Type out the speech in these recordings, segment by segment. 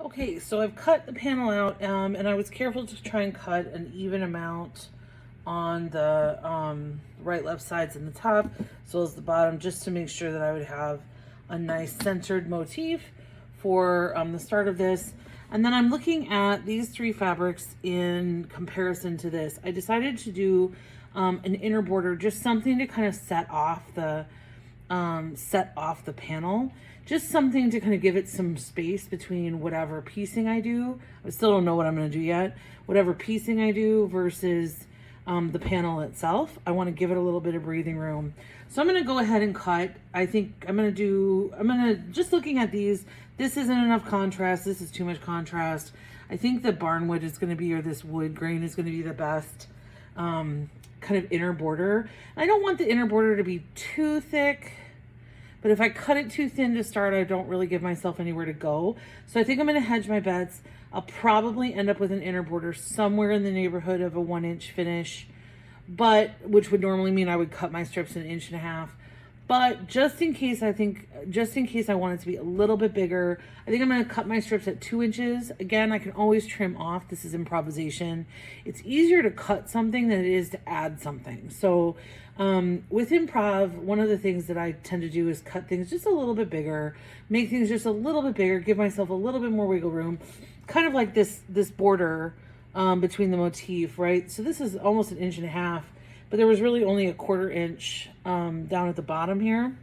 Okay, so I've cut the panel out, and I was careful to try and cut an even amount on the right, left sides and the top, as well as the bottom, just to make sure that I would have a nice centered motif for the start of this. And then I'm looking at these three fabrics in comparison to this. I decided to do an inner border, just something to kind of set off the panel, just something to kind of give it some space between whatever piecing I do. I still don't know what I'm going to do yet. Whatever piecing I do versus the panel itself, I want to give it a little bit of breathing room. So I'm going to go ahead and cut. I think just looking at these, this isn't enough contrast. This is too much contrast. I think the barnwood is going to be, or this wood grain is going to be the best kind of inner border. I don't want the inner border to be too thick, but if I cut it too thin to start, I don't really give myself anywhere to go. So I think I'm going to hedge my bets. I'll probably end up with an inner border somewhere in the neighborhood of a 1-inch finish, but which would normally mean I would cut my strips 1.5 inches. But just in case I want it to be a little bit bigger, I think I'm going to cut my strips at 2 inches. Again, I can always trim off. This is improvisation. It's easier to cut something than it is to add something. So with improv, one of the things that I tend to do is cut things just a little bit bigger, make things just a little bit bigger, give myself a little bit more wiggle room, kind of like this border between the motif, right? So this is almost 1.5 inches. But there was really only a 1/4 inch down at the bottom here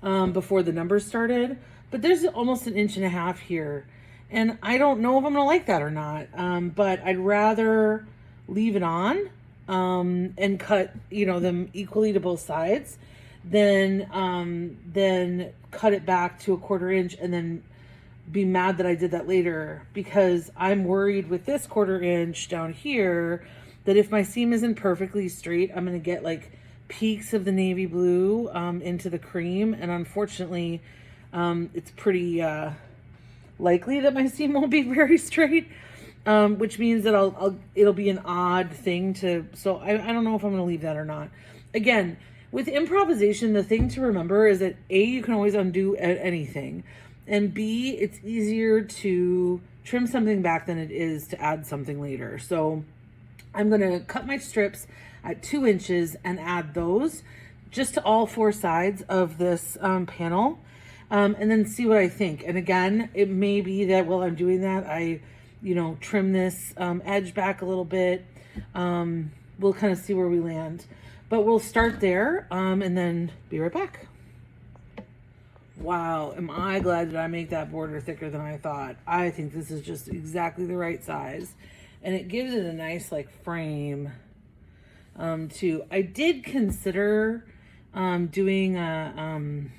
before the numbers started. But there's almost 1.5 inches here. And I don't know if I'm going to like that or not. But I'd rather leave it on and cut, them equally to both sides than cut it back to a 1/4 inch and then be mad that I did that later, because I'm worried with this 1/4 inch down here that if my seam isn't perfectly straight, I'm going to get like peaks of the navy blue into the cream. And unfortunately, it's pretty likely that my seam won't be very straight, which means that it'll be an odd thing so I don't know if I'm going to leave that or not. Again, with improvisation, the thing to remember is that A, you can always undo anything. And B, it's easier to trim something back than it is to add something later. So I'm going to cut my strips at 2 inches and add those just to all 4 sides of this panel, and then see what I think. And again, it may be that while I'm doing that, I, trim this edge back a little bit. We'll kind of see where we land. But we'll start there and then be right back. Wow, am I glad that I make that border thicker than I thought. I think this is just exactly the right size. And it gives it a nice frame too. I did consider doing an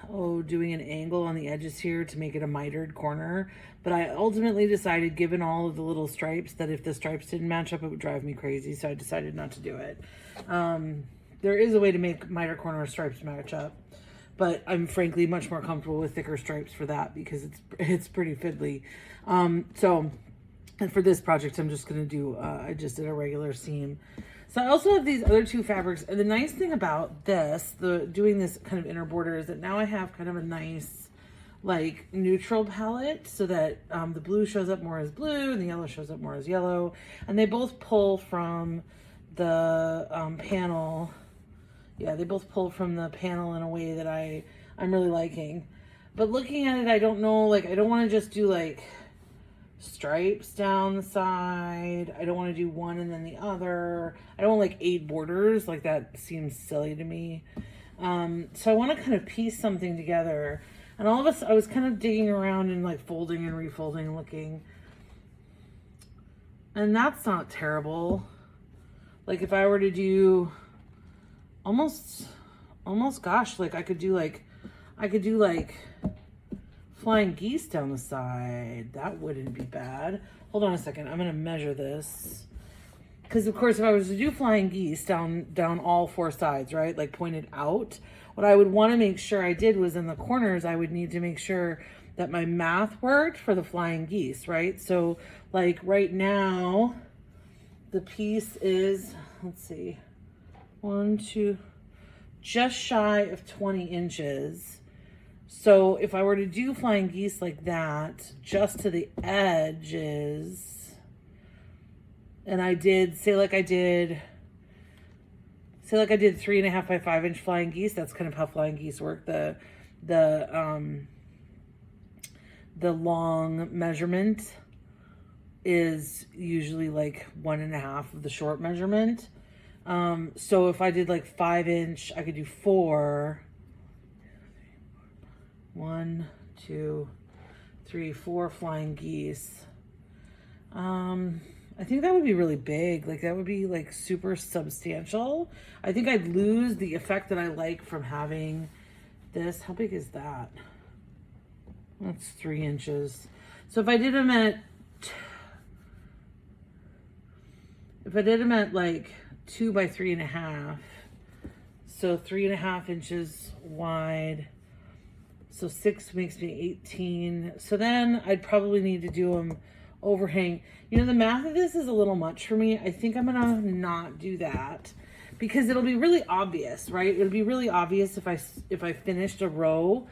angle on the edges here to make it a mitered corner, but I ultimately decided, given all of the little stripes, that if the stripes didn't match up, it would drive me crazy. So I decided not to do it. There is a way to make miter corner stripes match up, but I'm frankly much more comfortable with thicker stripes for that because it's pretty fiddly. And for this project, I'm just going to do, I just did a regular seam. So I also have these other 2 fabrics. And the nice thing about this, doing this kind of inner border, is that now I have kind of a nice, neutral palette, so that the blue shows up more as blue and the yellow shows up more as yellow. And they both pull from the panel. Yeah, they both pull from the panel in a way that I'm really liking. But looking at it, I don't know, I don't want to just do stripes down the side. I don't want to do one and then the other. I don't want 8 borders. That seems silly to me. So I want to kind of piece something together. And all of us, I was kind of digging around and folding and refolding and looking. And that's not terrible. If I were to do almost gosh, I could do flying geese down the side. That wouldn't be bad. Hold on a second. I'm going to measure this. Because, of course, if I was to do flying geese down all 4 sides, right, pointed out, what I would want to make sure I did was in the corners, I would need to make sure that my math worked for the flying geese, right? So, right now, the piece is, let's see, 1, 2, just shy of 20 inches. So if I were to do flying geese like that, just to the edges, and I did, say like I did 3.5 by 5 inch flying geese. That's kind of how flying geese work. The long measurement is usually like 1.5 of the short measurement. So if I did like 5 inch, I could do 4. 1, 2, 3, 4 flying geese. I think that would be really big. Like that would be like super substantial. I think I'd lose the effect that I like from having this. How big is that? That's 3 inches. So if I did them at like 2 by 3.5, so 3.5 inches wide. So 6 makes me 18. So then I'd probably need to do them overhang. You know, the math of this is a little much for me. I think I'm gonna not do that because it'll be really obvious, right? It'll be really obvious if I finished a row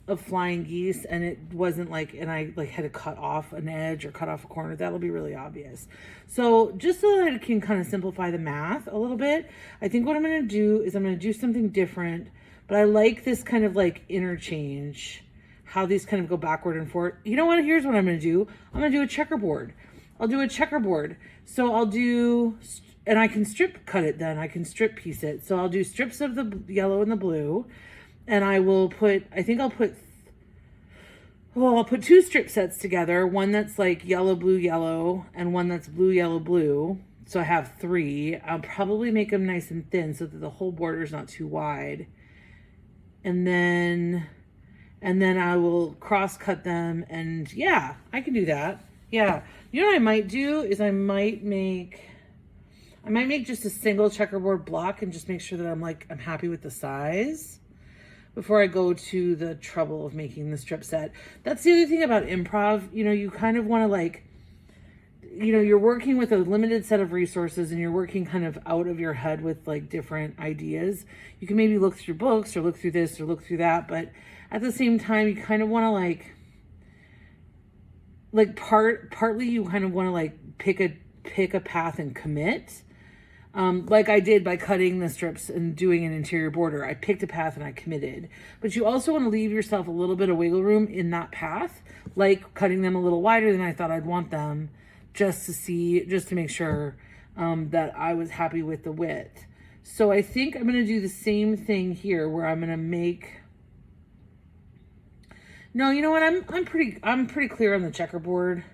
of flying geese and it wasn't like, and I like had to cut off an edge or cut off a corner. That'll be really obvious. So just so that I can kind of simplify the math a little bit, I think what I'm gonna do is I'm gonna do something different. But I like this kind of like interchange, how these kind of go backward and forward. You know what? Here's what I'm going to do. I'm going to do a checkerboard. I'll do a checkerboard. So I'll do, and I can strip cut it then. I can strip piece it. So I'll do strips of the yellow and the blue. And I will put, I think I'll put 2 strip sets together. One that's like yellow, blue, yellow, and one that's blue, yellow, blue. So I have 3. I'll probably make them nice and thin so that the whole border is not too wide. And then I will cross cut them, and yeah, I can do that. Yeah. You know what I might do is I might make just a single checkerboard block and just make sure that I'm happy with the size before I go to the trouble of making the strip set. That's the other thing about improv. You know, you kind of want to like, you know, you're working with a limited set of resources and you're working kind of out of your head with like different ideas. You can maybe look through books or look through this or look through that, but at the same time, you kind of want to partly you kind of want to like pick a path and commit. Like I did by cutting the strips and doing an interior border. I picked a path and I committed. But you also want to leave yourself a little bit of wiggle room in that path, like cutting them a little wider than I thought I'd want them, just to make sure that I was happy with the width. So I think I'm going to do the same thing here where I'm going to make, no, you know what? I'm pretty clear on the checkerboard.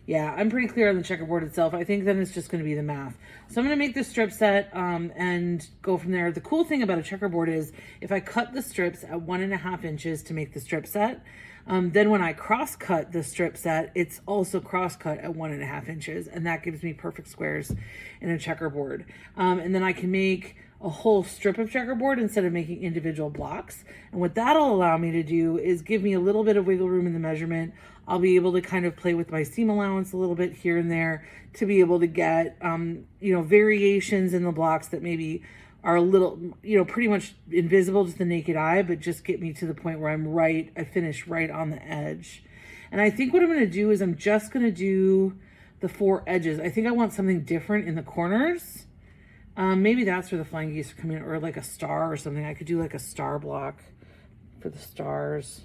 Yeah, I'm pretty clear on the checkerboard itself. I think then it's just going to be the math. So I'm going to make this strip set and go from there. The cool thing about a checkerboard is if I cut the strips at 1.5 inches to make the strip set, then when I cross cut the strip set, it's also cross cut at 1.5 inches, and that gives me perfect squares in a checkerboard. And then I can make a whole strip of checkerboard instead of making individual blocks. And what that'll allow me to do is give me a little bit of wiggle room in the measurement. I'll be able to kind of play with my seam allowance a little bit here and there to be able to get, you know, variations in the blocks that maybe are a little, you know, pretty much invisible to the naked eye, but just get me to the point where I finish right on the edge. And I think what I'm going to do is I'm just going to do the 4 edges. I think I want something different in the corners. Maybe that's where the flying geese are coming in, or like a star or something. I could do like a star block for the stars.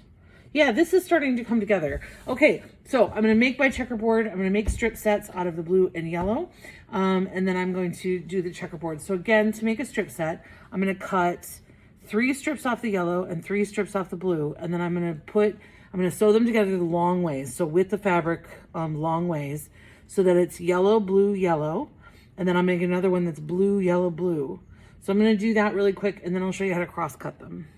Yeah, this is starting to come together. Okay, so I'm going to make my checkerboard. I'm going to make strip sets out of the blue and yellow. And then I'm going to do the checkerboard. So again, to make a strip set, I'm going to cut 3 strips off the yellow and 3 strips off the blue. And then I'm going to sew them together the long ways. So with the fabric, long ways, so that it's yellow, blue, yellow. And then I'll make another one that's blue, yellow, blue. So I'm going to do that really quick, and then I'll show you how to cross cut them.